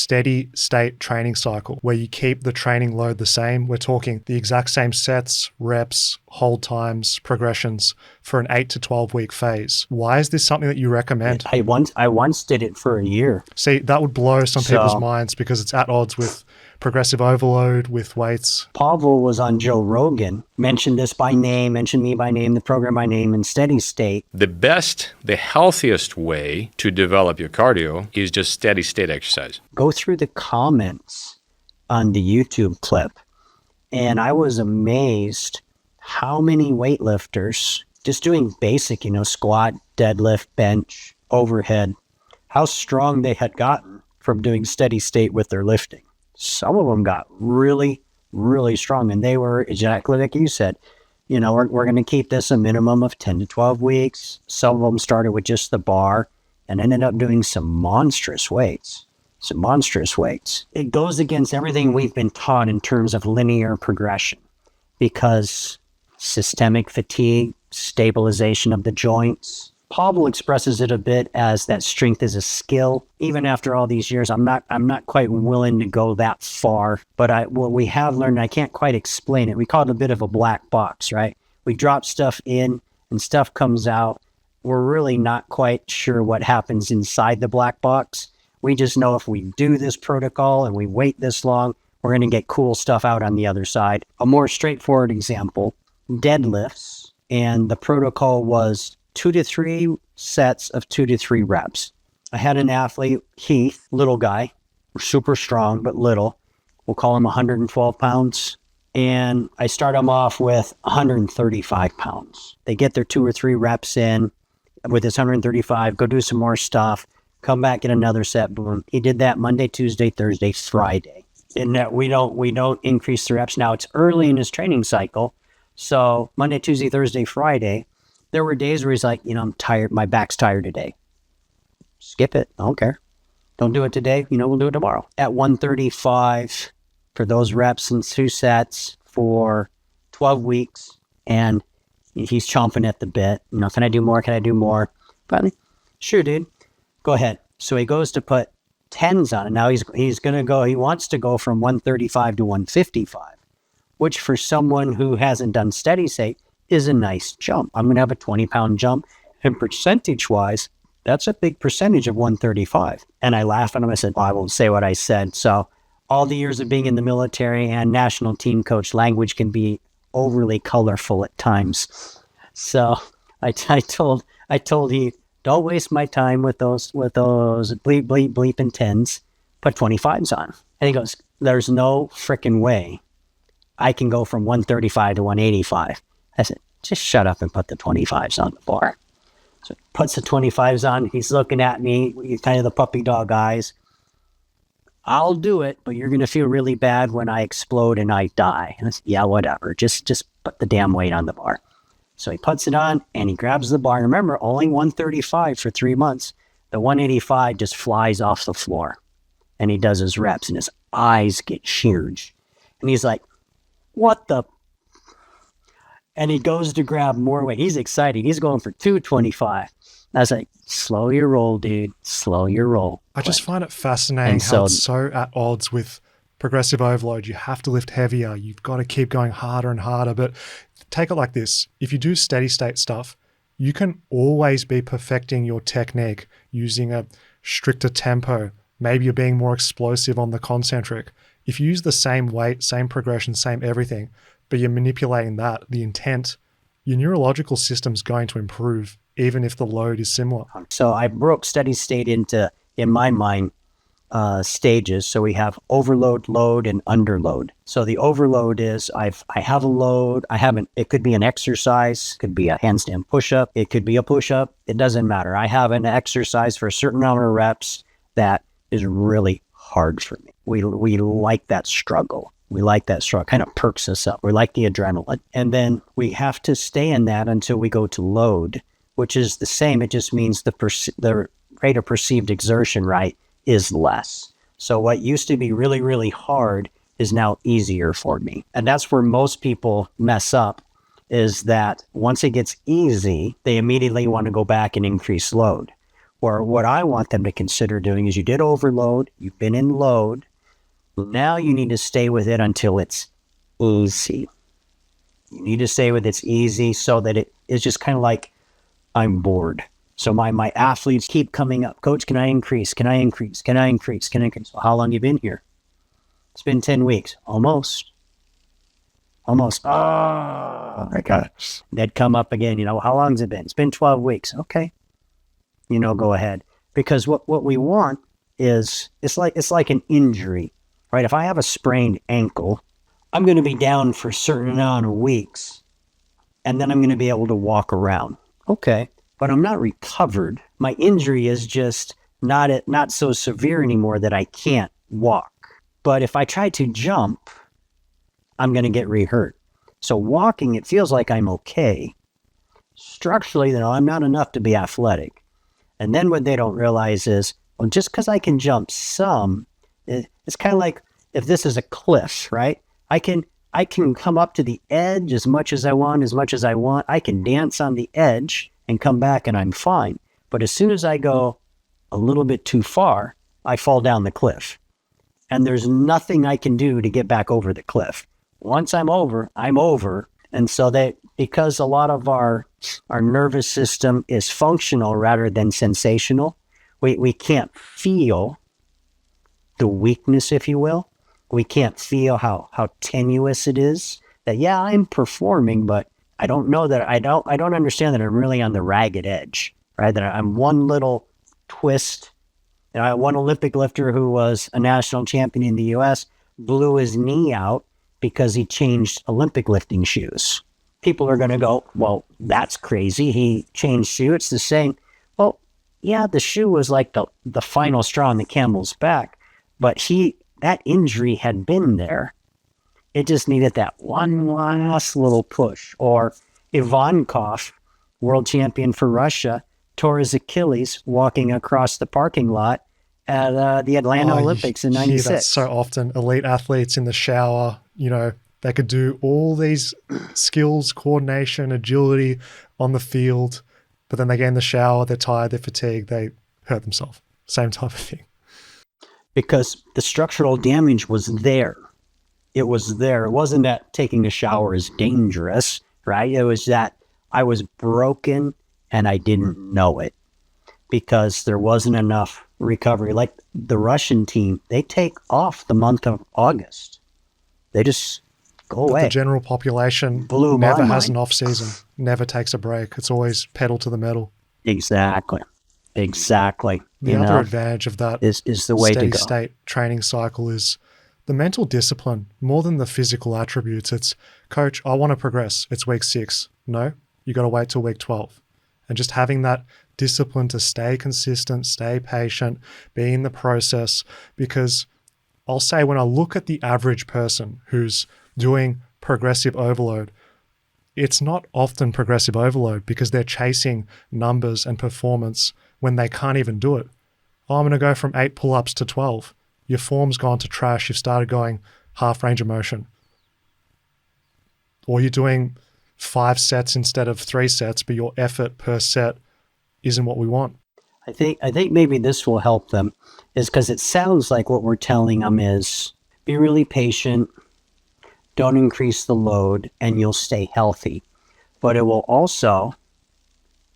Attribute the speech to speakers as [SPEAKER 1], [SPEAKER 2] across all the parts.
[SPEAKER 1] steady state training cycle where you keep the training load the same. We're talking the exact same sets, reps, hold times, progressions for an 8 to 12 week phase. Why is this something that you recommend?
[SPEAKER 2] I once did it for a year.
[SPEAKER 1] See, that would blow some people's minds because it's at odds with progressive overload, with weights.
[SPEAKER 2] Pavel was on Joe Rogan, mentioned this by name, mentioned me by name, the program by name, in steady state.
[SPEAKER 3] The healthiest way to develop your cardio is just steady state exercise.
[SPEAKER 2] Go through the comments on the YouTube clip, and I was amazed how many weightlifters, just doing basic, squat, deadlift, bench, overhead, how strong they had gotten from doing steady state with their lifting. Some of them got really, really strong, and they were exactly like you said. We're going to keep this a minimum of 10 to 12 weeks. Some of them started with just the bar and ended up doing some monstrous weights. It goes against everything we've been taught in terms of linear progression, because systemic fatigue, stabilization of the joints. Pavel expresses it a bit as that strength is a skill. Even after all these years, I'm not quite willing to go that far. But what we have learned, I can't quite explain it. We call it a bit of a black box, right? We drop stuff in and stuff comes out. We're really not quite sure what happens inside the black box. We just know if we do this protocol and we wait this long, we're going to get cool stuff out on the other side. A more straightforward example, deadlifts, and the protocol was 2 to 3 sets of 2 to 3 reps. I had an athlete, Heath, little guy, super strong, but little. We'll call him 112 pounds. And I start him off with 135 pounds. They get their 2 or 3 reps in with this 135, go do some more stuff, come back in another set, boom. He did that Monday, Tuesday, Thursday, Friday. And that we don't increase the reps. Now it's early in his training cycle. So Monday, Tuesday, Thursday, Friday, there were days where he's like, I'm tired. My back's tired today. Skip it. I don't care. Don't do it today. We'll do it tomorrow. At 135 for those reps in 2 sets for 12 weeks. And he's chomping at the bit. Can I do more? Can I do more? Finally, sure, dude. Go ahead. So he goes to put 10s on it. Now he's going to go, he wants to go from 135 to 155, which for someone who hasn't done steady state is a nice jump. I'm going to have a 20-pound jump. And percentage-wise, that's a big percentage of 135. And I laughed at him. I said, I won't say what I said. So all the years of being in the military and national team coach, language can be overly colorful at times. So I told he, don't waste my time with those bleep, bleep, bleep and 10s. Put 25s on. And he goes, there's no freaking way I can go from 135 to 185. I said, just shut up and put the 25s on the bar. So he puts the 25s on. He's looking at me, kind of the puppy dog eyes. I'll do it, but you're going to feel really bad when I explode and I die. And I said, yeah, whatever. Just put the damn weight on the bar. So he puts it on and he grabs the bar. And remember, only 135 for 3 months. The 185 just flies off the floor. And he does his reps and his eyes get huge. And he's like, what the? And he goes to grab more weight. He's excited. He's going for 225. I was like, slow your roll, dude. Slow your roll.
[SPEAKER 1] I just find it fascinating how it's so at odds with progressive overload. You have to lift heavier. You've got to keep going harder and harder. But take it like this. If you do steady state stuff, you can always be perfecting your technique using a stricter tempo. Maybe you're being more explosive on the concentric. If you use the same weight, same progression, same everything, but you're manipulating that, the intent, your neurological system's going to improve, even if the load is similar.
[SPEAKER 2] So I broke steady state into, in my mind, stages. So we have overload, load, and underload. So the overload is I have a load. It could be an exercise, could be a handstand push-up, it could be a push-up. It doesn't matter. I have an exercise for a certain number of reps that is really hard for me. We like that struggle. We like that struggle. Kind of perks us up. We like the adrenaline. And then we have to stay in that until we go to load, which is the same. It just means the rate of perceived exertion, right, is less. So what used to be really, really hard is now easier for me. And that's where most people mess up, is that once it gets easy, they immediately want to go back and increase load. Or what I want them to consider doing is you did overload, you've been in load. Now you need to stay with it until it's easy. You need to stay with it's easy so that it is just kind of like, I'm bored. So my athletes keep coming up. Coach, can I increase? Can I increase? Can I increase? Can I increase? Well, how long you been here? It's been 10 weeks. Almost. Oh my gosh. They'd come up again, how long has it been? It's been 12 weeks. Okay. Go ahead. Because what we want is, it's like an injury, right? If I have a sprained ankle, I'm going to be down for a certain amount of weeks, and then I'm going to be able to walk around. Okay. But I'm not recovered. My injury is just not so severe anymore that I can't walk. But if I try to jump, I'm going to get re-hurt. So walking, it feels like I'm okay. Structurally, though, I'm not enough to be athletic. And then what they don't realize is, well, just because I can jump some, it's kind of like if this is a cliff, right? I can come up to the edge as much as I want. I can dance on the edge and come back and I'm fine. But as soon as I go a little bit too far, I fall down the cliff. And there's nothing I can do to get back over the cliff. Once I'm over, I'm over. And so because a lot of our nervous system is functional rather than sensational, we can't feel the weakness, if you will. We can't feel how tenuous it is. That, yeah, I'm performing, but I don't know that I don't understand that I'm really on the ragged edge, right? That I'm one little twist. One Olympic lifter who was a national champion in the U.S. blew his knee out because he changed Olympic lifting shoes. People are going to go, well, that's crazy. He changed shoe. It's the same. Well, yeah, the shoe was like the final straw on the camel's back, but that injury had been there. It just needed that one last little push. Or Ivankov, world champion for Russia, tore his Achilles walking across the parking lot at the Atlanta Olympics in 96.
[SPEAKER 1] That's so often. Elite athletes in the shower, they could do all these skills, coordination, agility on the field, but then they get in the shower, they're tired, they're fatigued, they hurt themselves. Same type of thing.
[SPEAKER 2] Because the structural damage was there. It was there. It wasn't that taking a shower is dangerous, right? It was that I was broken and I didn't know it because there wasn't enough recovery. Like the Russian team, they take off the month of August. They just go away.
[SPEAKER 1] The general population never has an off season, never takes a break. It's always pedal to the metal.
[SPEAKER 2] Exactly.
[SPEAKER 1] The other advantage of that
[SPEAKER 2] is the way to go.
[SPEAKER 1] Steady state training cycle is the mental discipline more than the physical attributes. It's, coach, I want to progress. It's week 6. No, you got to wait till week 12. And just having that discipline to stay consistent, stay patient, be in the process. Because I'll say when I look at the average person who's doing progressive overload, it's not often progressive overload because they're chasing numbers and performance when they can't even do it. Oh, I'm going to go from 8 pull-ups to 12. Your form's gone to trash. You've started going half range of motion. Or you're doing 5 sets instead of 3 sets, but your effort per set isn't what we want.
[SPEAKER 2] I think maybe this will help them is because it sounds like what we're telling them is be really patient, don't increase the load, and you'll stay healthy. But it will also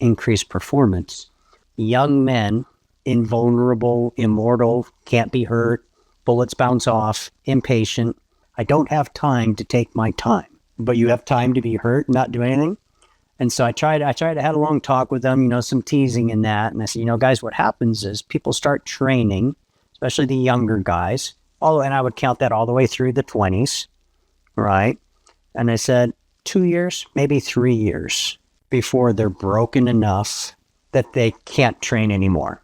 [SPEAKER 2] increase performance. Young men, invulnerable, immortal, can't be hurt, bullets bounce off, impatient. I don't have time to take my time. But you have time to be hurt, not do anything. And so I tried to have a long talk with them, some teasing in that. And I said, guys, what happens is people start training, especially the younger guys. And I would count that all the way through the 20s, right? And I said, 2 years, maybe 3 years before they're broken enough that they can't train anymore.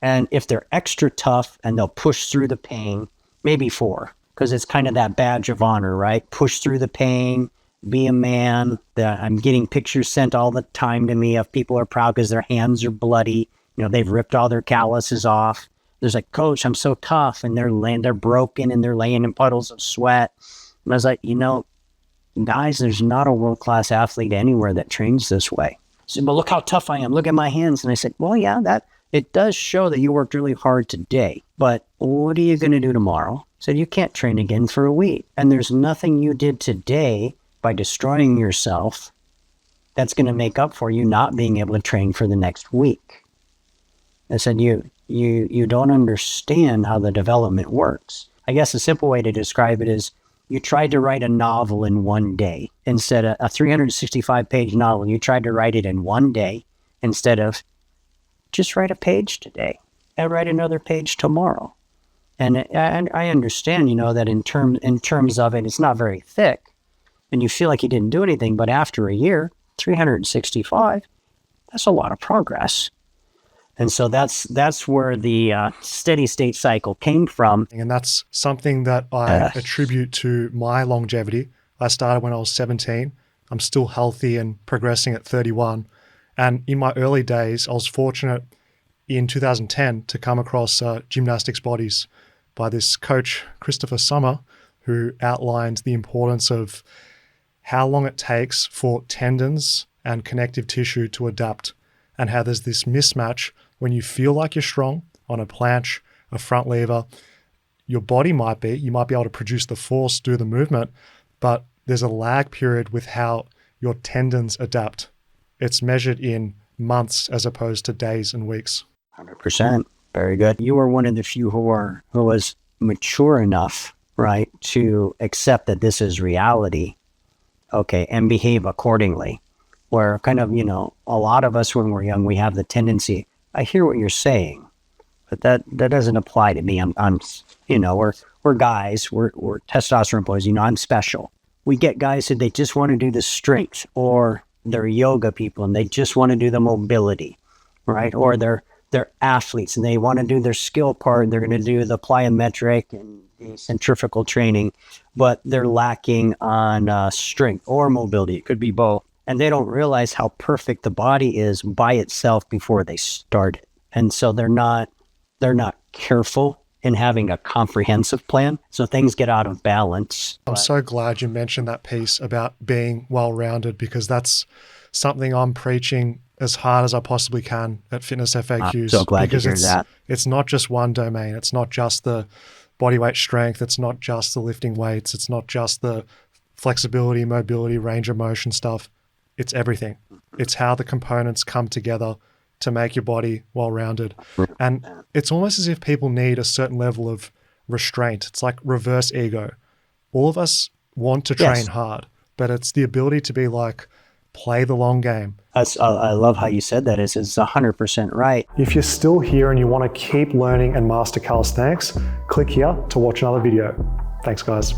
[SPEAKER 2] And if they're extra tough and they'll push through the pain, maybe 4. Because it's kind of that badge of honor, right? Push through the pain, be a man. I'm getting pictures sent all the time to me of people are proud because their hands are bloody. They've ripped all their calluses off. There's like, coach, I'm so tough. And they're broken and they're laying in puddles of sweat. And I was like, guys, there's not a world-class athlete anywhere that trains this way. I said, but look how tough I am. Look at my hands. And I said, well, yeah, it does show that you worked really hard today, but what are you going to do tomorrow? So you can't train again for a week. And there's nothing you did today by destroying yourself that's going to make up for you not being able to train for the next week. I said, you don't understand how the development works. I guess a simple way to describe it is you tried to write a novel in one day. Instead of a 365-page novel, you tried to write it in one day instead of just write a page today and write another page tomorrow. And I understand, that in terms of it, it's not very thick and you feel like you didn't do anything, but after a year, 365, that's a lot of progress. And so that's where the steady state cycle came from.
[SPEAKER 1] And that's something that I attribute to my longevity. I started when I was 17. I'm still healthy and progressing at 31. And in my early days, I was fortunate in 2010 to come across Gymnastics Bodies by this coach, Christopher Summer, who outlined the importance of how long it takes for tendons and connective tissue to adapt, and how there's this mismatch when you feel like you're strong on a planche, a front lever. You might be able to produce the force, do the movement, but there's a lag period with how your tendons adapt. It's measured in months as opposed to days and weeks.
[SPEAKER 2] 100%. Very good. You were one of the few who was mature enough, right, to accept that this is reality, okay, and behave accordingly. Where kind of, a lot of us when we're young, we have the tendency, I hear what you're saying, but that doesn't apply to me. We're guys, we're testosterone boys, I'm special. We get guys who they just want to do the strength, or they're yoga people and they just want to do the mobility, right? Or they're athletes and they want to do their skill part. They're going to do the plyometric and the centrifugal training, but they're lacking on strength or mobility. It could be both. And they don't realize how perfect the body is by itself before they start it. And so they're not careful in having a comprehensive plan. So things get out of balance.
[SPEAKER 1] I'm so glad you mentioned that piece about being well-rounded, because that's something I'm preaching as hard as I possibly can at Fitness FAQs.
[SPEAKER 2] I'm so glad to hear that.
[SPEAKER 1] It's not just one domain. It's not just the body weight strength. It's not just the lifting weights. It's not just the flexibility, mobility, range of motion stuff. It's everything. It's how the components come together to make your body well-rounded. And it's almost as if people need a certain level of restraint. It's like reverse ego. All of us want to train hard, but it's the ability to be like, play the long game.
[SPEAKER 2] I love how you said that. It's 100% right.
[SPEAKER 1] If you're still here and you want to keep learning and master calisthenics, click here to watch another video. Thanks, guys.